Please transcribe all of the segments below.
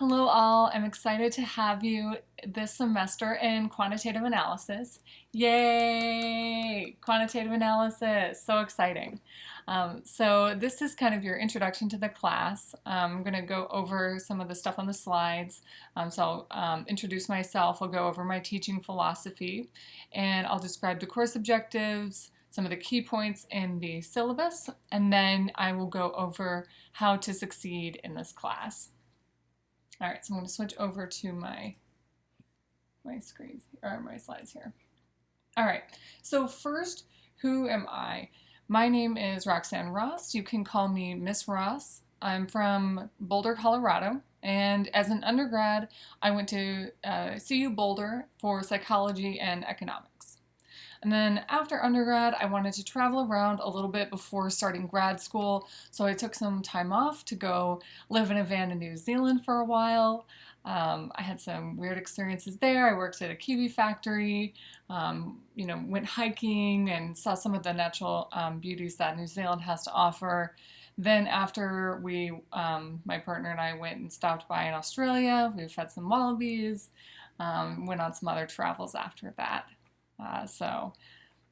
Hello all, I'm excited to have you this semester in quantitative analysis. Yay! Quantitative analysis, so exciting. So this is kind of your introduction to the class. I'm going to go over some of the stuff on the slides. So I'll introduce myself, I'll go over my teaching philosophy, and I'll describe the course objectives, some of the key points in the syllabus, and then I will go over how to succeed in this class. All right, so I'm going to switch over to my screens or my slides here. All right, so first, who am I? My name is Roxanne Ross. You can call me Miss Ross. I'm from Boulder, Colorado, and as an undergrad, I went to CU Boulder for psychology and economics. And then after undergrad, I wanted to travel around a little bit before starting grad school, so I took some time off to go live in a van in New Zealand for a while. I had some weird experiences there. I worked at a kiwi factory, went hiking and saw some of the natural beauties that New Zealand has to offer. Then after my partner and I went and stopped by in Australia, we've had some wallabies, went on some other travels after that. So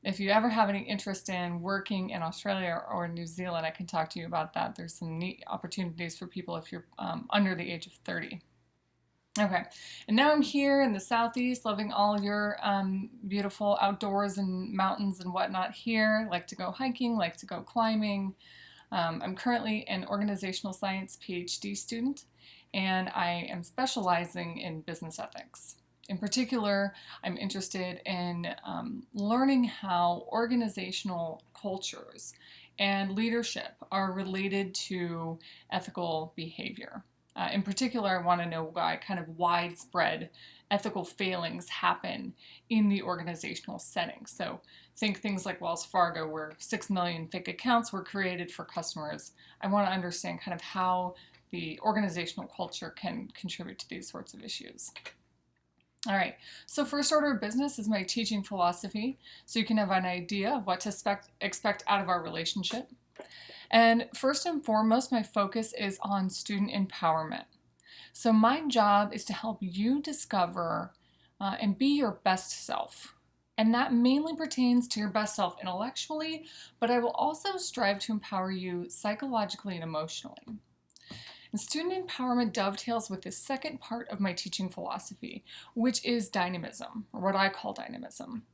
if you ever have any interest in working in Australia or New Zealand, I can talk to you about that. There's some neat opportunities for people if you're under the age of 30. Okay, and now I'm here in the Southeast, loving all your beautiful outdoors and mountains and whatnot here. Like to go hiking, like to go climbing. I'm currently an organizational science PhD student, and I am specializing in business ethics. In particular, I'm interested in learning how organizational cultures and leadership are related to ethical behavior. In particular, I want to know why kind of widespread ethical failings happen in the organizational setting. So think things like Wells Fargo, where 6 million fake accounts were created for customers. I want to understand kind of how the organizational culture can contribute to these sorts of issues. All right, so first order of business is my teaching philosophy, so you can have an idea of what to expect out of our relationship. And first and foremost, my focus is on student empowerment. So my job is to help you discover and be your best self. And that mainly pertains to your best self intellectually, but I will also strive to empower you psychologically and emotionally. And student empowerment dovetails with the second part of my teaching philosophy, which is dynamism, or what I call dynamism.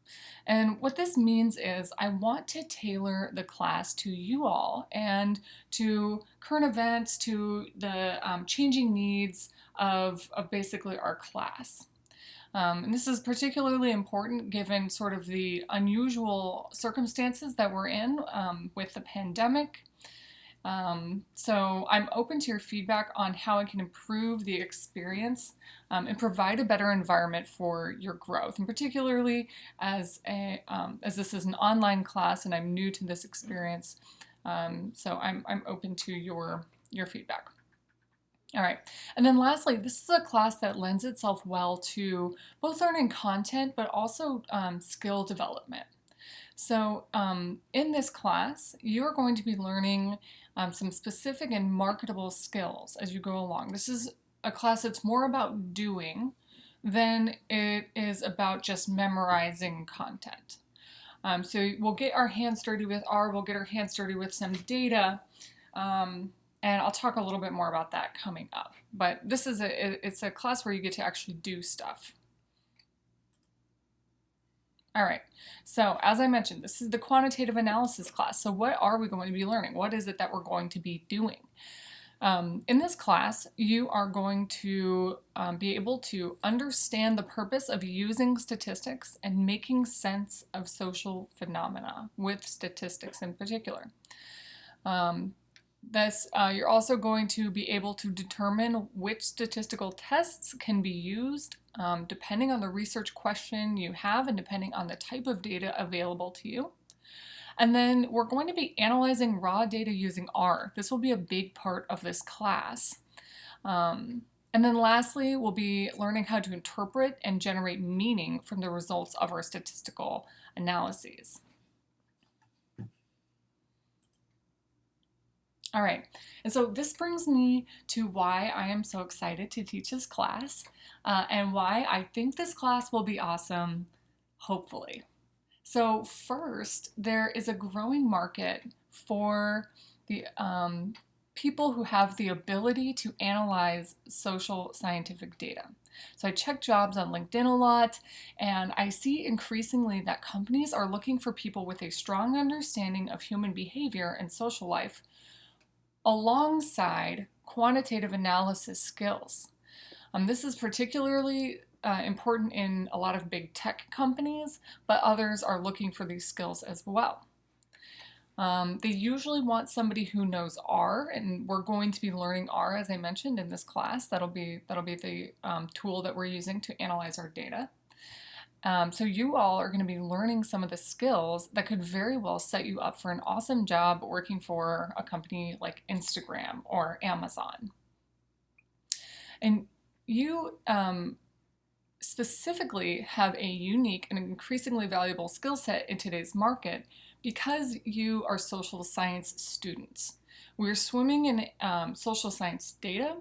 And what this means is I want to tailor the class to you all and to current events, to the changing needs of basically our class. And this is particularly important given sort of the unusual circumstances that we're in with the pandemic. So I'm open to your feedback on how I can improve the experience and provide a better environment for your growth, and particularly as this is an online class and I'm new to this experience. So I'm open to your feedback. All right, and then lastly, this is a class that lends itself well to both learning content but also skill development. So in this class, you're going to be learning some specific and marketable skills as you go along. This is a class that's more about doing than it is about just memorizing content. So we'll get our hands dirty with R, we'll get our hands dirty with some data, and I'll talk a little bit more about that coming up. But this is it's a class where you get to actually do stuff. All right, so as I mentioned, this is the quantitative analysis class. So what are we going to be learning? What is it that we're going to be doing? In this class, you are going to be able to understand the purpose of using statistics and making sense of social phenomena with statistics in particular. You're also going to be able to determine which statistical tests can be used depending on the research question you have and depending on the type of data available to you. And then we're going to be analyzing raw data using R. This will be a big part of this class. And then lastly, we'll be learning how to interpret and generate meaning from the results of our statistical analyses. All right, and so this brings me to why I am so excited to teach this class and why I think this class will be awesome, hopefully. So first, there is a growing market for the people who have the ability to analyze social scientific data. So I check jobs on LinkedIn a lot, and I see increasingly that companies are looking for people with a strong understanding of human behavior and social life alongside quantitative analysis skills. This is particularly important in a lot of big tech companies, but others are looking for these skills as well. They usually want somebody who knows R, and we're going to be learning R, as I mentioned, in this class. That'll be the tool that we're using to analyze our data. So you all are going to be learning some of the skills that could very well set you up for an awesome job working for a company like Instagram or Amazon. And you specifically have a unique and increasingly valuable skill set in today's market because you are social science students. We're swimming in social science data,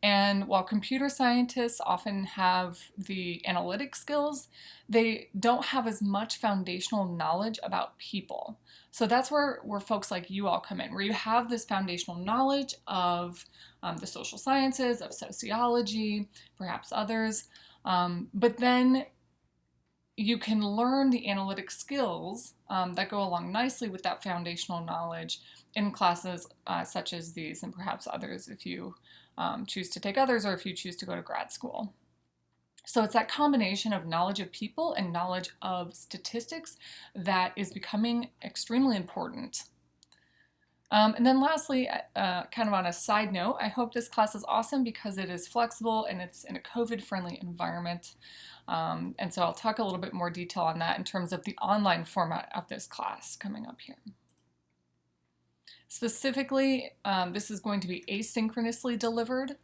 and while computer scientists often have the analytic skills, they don't have as much foundational knowledge about people. So that's where folks like you all come in, where you have this foundational knowledge of the social sciences, of sociology, perhaps others, but then you can learn the analytic skills that go along nicely with that foundational knowledge in classes such as these, and perhaps others if you choose to take others or if you choose to go to grad school. So it's that combination of knowledge of people and knowledge of statistics that is becoming extremely important. And then lastly, kind of on a side note, I hope this class is awesome because it is flexible and it's in a COVID-friendly environment. And so I'll talk a little bit more detail on that in terms of the online format of this class coming up here. Specifically, this is going to be asynchronously delivered.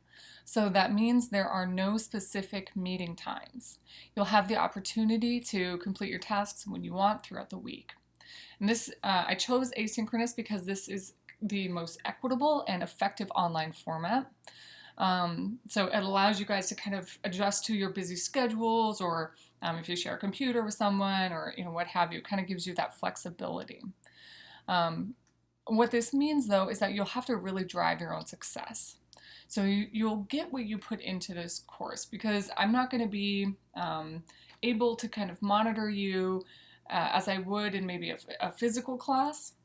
So that means there are no specific meeting times. You'll have the opportunity to complete your tasks when you want throughout the week. And this, I chose asynchronous because this is the most equitable and effective online format. So it allows you guys to kind of adjust to your busy schedules, or if you share a computer with someone, or what have you, it kind of gives you that flexibility. What this means, though, is that you'll have to really drive your own success. So you'll get what you put into this course, because I'm not going to be able to kind of monitor you as I would in maybe a physical class.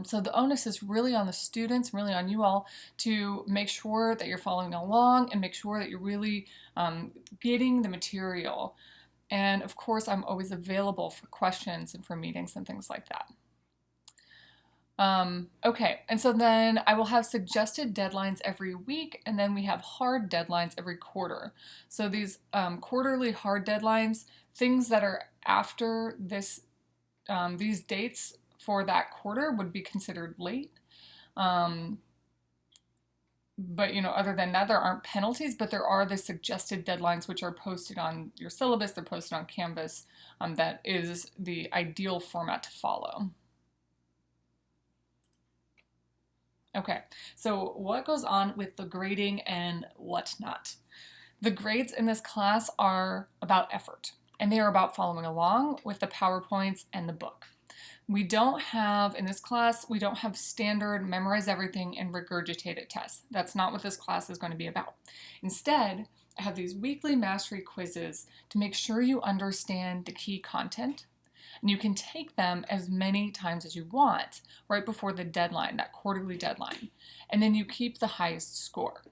So the onus is really on the students, really on you all, to make sure that you're following along and make sure that you're really getting the material. And of course, I'm always available for questions and for meetings and things like that. Okay, and so then I will have suggested deadlines every week, and then we have hard deadlines every quarter. So these quarterly hard deadlines, things that are after this, these dates for that quarter would be considered late. But other than that, there aren't penalties, but there are the suggested deadlines which are posted on your syllabus, they're posted on Canvas. That is the ideal format to follow. Okay, so what goes on with the grading and whatnot? The grades in this class are about effort, and they are about following along with the PowerPoints and the book. We don't have, in this class, we don't have standard memorize everything and regurgitate it tests. That's not what this class is going to be about. Instead, I have these weekly mastery quizzes to make sure you understand the key content. And you can take them as many times as you want right before the deadline, that quarterly deadline. And then you keep the highest score.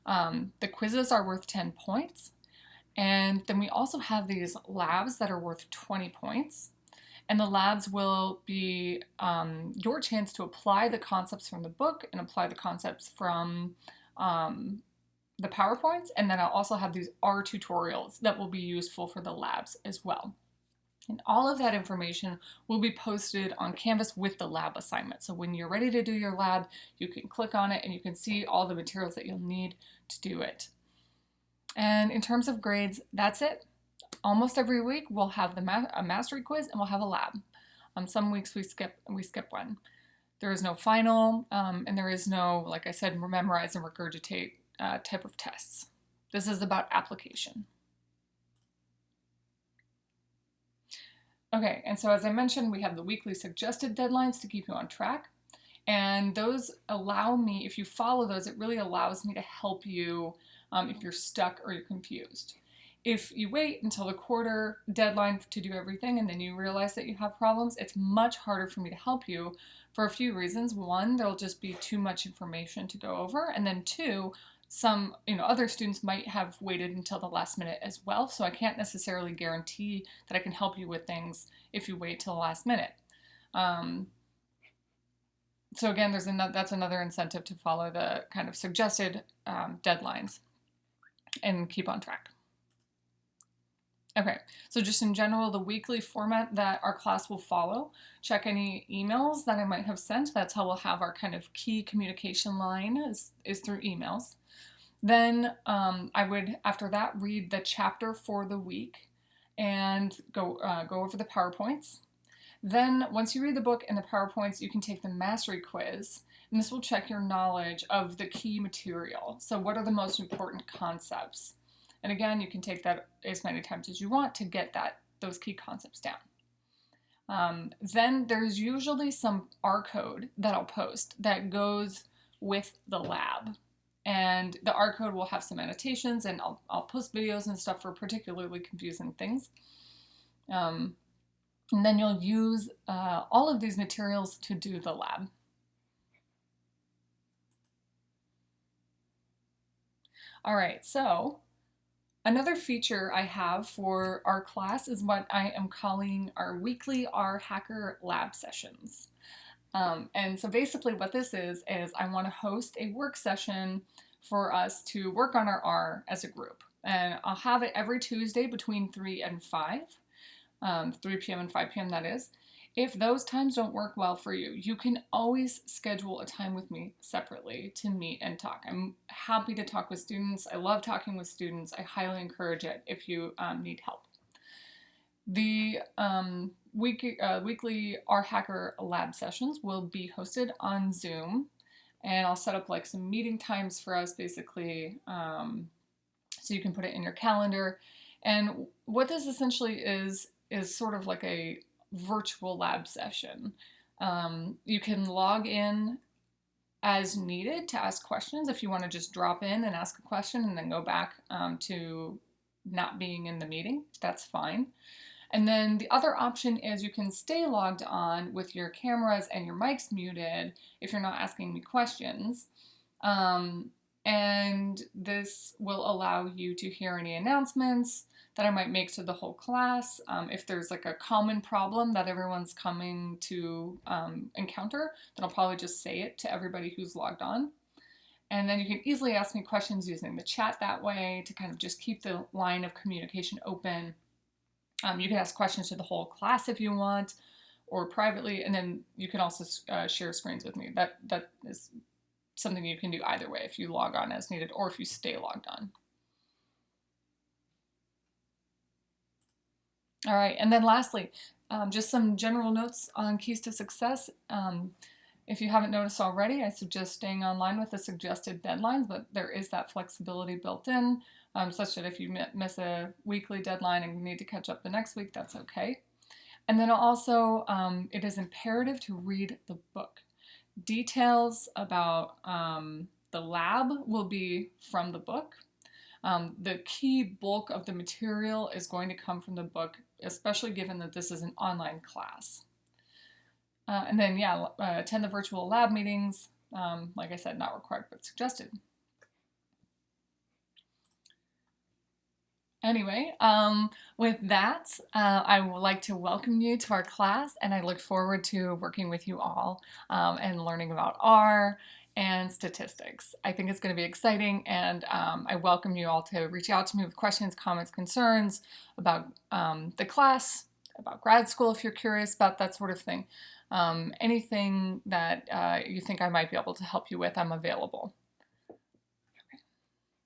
The quizzes are worth 10 points. And then we also have these labs that are worth 20 points. And the labs will be your chance to apply the concepts from the book and apply the concepts from the PowerPoints. And then I'll also have these R tutorials that will be useful for the labs as well. And all of that information will be posted on Canvas with the lab assignment. So when you're ready to do your lab, you can click on it and you can see all the materials that you'll need to do it. And in terms of grades, that's it. Almost every week we'll have a mastery quiz and we'll have a lab. Some weeks we skip one. There is no final, and there is no, like I said, memorize and regurgitate type of tests. This is about application. Okay, and so as I mentioned, we have the weekly suggested deadlines to keep you on track. And those allow me, if you follow those, it really allows me to help you if you're stuck or you're confused. If you wait until the quarter deadline to do everything and then you realize that you have problems, it's much harder for me to help you for a few reasons. One, there'll just be too much information to go over. And then two, some other students might have waited until the last minute as well. So I can't necessarily guarantee that I can help you with things if you wait till the last minute. So again, that's another incentive to follow the kind of suggested deadlines and keep on track. Okay, so just in general, the weekly format that our class will follow, check any emails that I might have sent. That's how we'll have our kind of key communication line is through emails. Then I would, after that, read the chapter for the week and go over the PowerPoints. Then once you read the book and the PowerPoints, you can take the mastery quiz, and this will check your knowledge of the key material. So what are the most important concepts? And again, you can take that as many times as you want to get those key concepts down. Then there's usually some R code that I'll post that goes with the lab. And the R code will have some annotations, and I'll post videos and stuff for particularly confusing things. And then you'll use all of these materials to do the lab. All right, so another feature I have for our class is what I am calling our weekly R Hacker lab sessions. And so basically what this is I want to host a work session for us to work on our R as a group. And I'll have it every Tuesday between 3 and 5. 3 p.m. and 5 p.m. that is. If those times don't work well for you, you can always schedule a time with me separately to meet and talk. I'm happy to talk with students. I love talking with students. I highly encourage it if you need help. The weekly R Hacker lab sessions will be hosted on Zoom, and I'll set up like some meeting times for us basically so you can put it in your calendar. And what this essentially is sort of like a virtual lab session. You can log in as needed to ask questions if you want to just drop in and ask a question and then go back to not being in the meeting. That's fine. And then the other option is you can stay logged on with your cameras and your mics muted if you're not asking me questions. And this will allow you to hear any announcements that I might make to the whole class. If there's like a common problem that everyone's coming to encounter, then I'll probably just say it to everybody who's logged on. And then you can easily ask me questions using the chat that way to kind of just keep the line of communication open. You can ask questions to the whole class if you want, or privately, and then you can also share screens with me. That is something you can do either way, if you log on as needed or if you stay logged on. All right, and then lastly, just some general notes on keys to success. If you haven't noticed already, I suggest staying online with the suggested deadlines, but there is that flexibility built in, such that if you miss a weekly deadline and you need to catch up the next week, that's okay. And then also, it is imperative to read the book. Details about the lab will be from the book. The key bulk of the material is going to come from the book, especially given that this is an online class. And then, yeah, attend the virtual lab meetings. Like I said, not required, but suggested. Anyway, with that, I would like to welcome you to our class, and I look forward to working with you all and learning about R and statistics. I think it's going to be exciting, and I welcome you all to reach out to me with questions, comments, concerns about the class, about grad school if you're curious about that sort of thing. Anything that you think I might be able to help you with, I'm available.